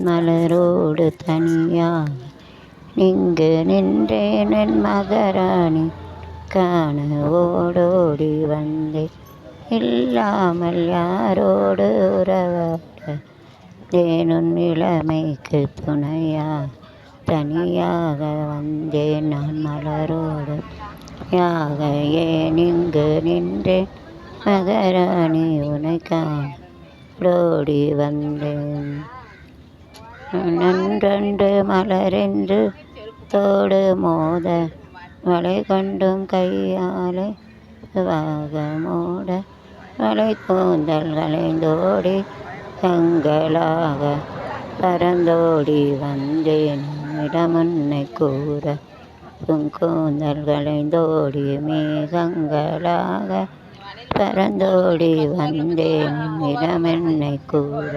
மலரோடு தனியாக இங்கு நின்றேன் என் மகராணி காண ஓடோடி வந்தேன் இல்லாமல் யாரோடு உறவாட தேனுன் இளமைக்கு துணையா தனியாக வந்தேன் நான் மலரோடு யாக ஏன் இங்கு நின்றேன் மகராணி உனை காணோடி வந்தேன் நன்றன்று மலரென்று தோடு மோத வளை கொண்டும் கையாலே வாக மூட வளை கூந்தல் கலைந்தோடி கங்களாக பறந்தோடி வந்தேன் இடமுன்னை கூற கூந்தல் கலைந்தோடி மேகங்களாக பறந்தோடி வந்தேன் இடமென்னை கூற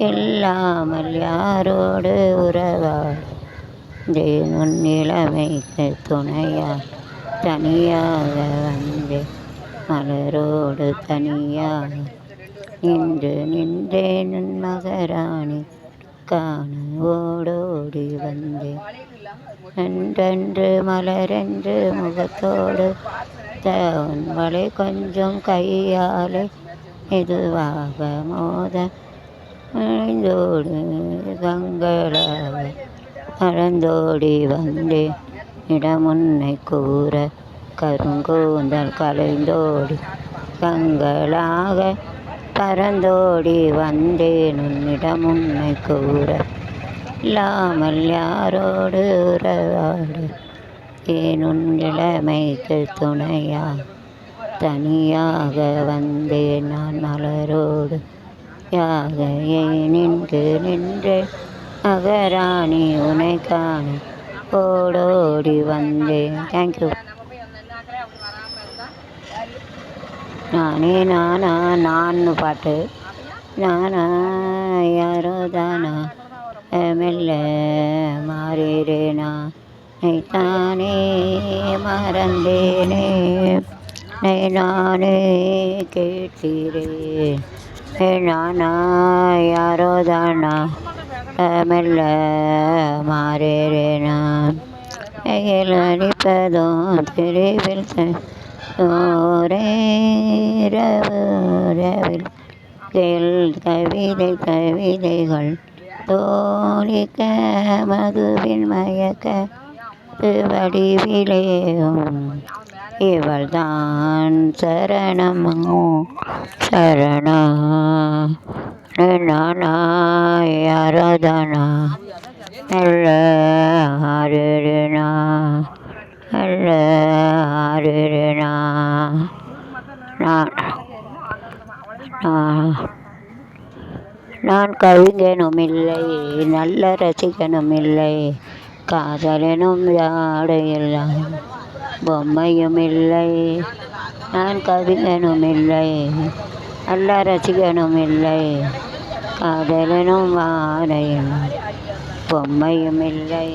இல்லாமல் யாரோடு உறவாடேன் உன் இளமைக்கு துணையா தனியாக வந்தேன் மலரோடு தனியாக நின்று நின்றேன் உன் மகராணி காண ஓடோடி வந்தேன் நன்றன்று மலரென்று முகத்தோடு தன் வளை கொஞ்சம் கையாலே மெதுவாக மோத அழிந்தோடு கங்களாக பறந்தோடி வந்தேன் இடமுன்னை கூற கருங்கூந்தல் கலைந்தோடி கங்களாக பறந்தோடி வந்தேன் உன்னிடமுன்னை கூற இல்லாமல் யாரோடு உறவாடு ஏன் உன் இளமைக்கு துணையா தனியாக வந்தேன் நான் மலரோடு யாக ஏன் இங்கு நின்று மகராணி உனை காண ஓடோடி வந்தேன். தேங்க்யூ. நானே நானா நான்னு பாட்டு நானா யாரோ தானா மெல்ல மாறிறேனா தானே மறந்தேனே நானே கேட்கிறேன் நானா யாரோ தானா மெல்ல மாறிறேனா அடிப்பதும் தெருவில் ஓரேரவில் கவிதைகள் தோழிக்க மதுவின் மயக்க வடிவிலேயும் இவள் தான் சரணமோ சரணா நானா யாரோதானா நல்ல ஆறுனா நல்ல ஆறுனா நான் கவிஞனும் இல்லை நல்ல ரசிகனும் இல்லை காதலனும் யாடையெல்லாம் பொம்மையும் இல்லை நான் கவிஞனும் இல்லை நல்ல ரசிகனும் இல்லை காதலனும் யாடையெல்லாம் பொம்மையும் இல்லை.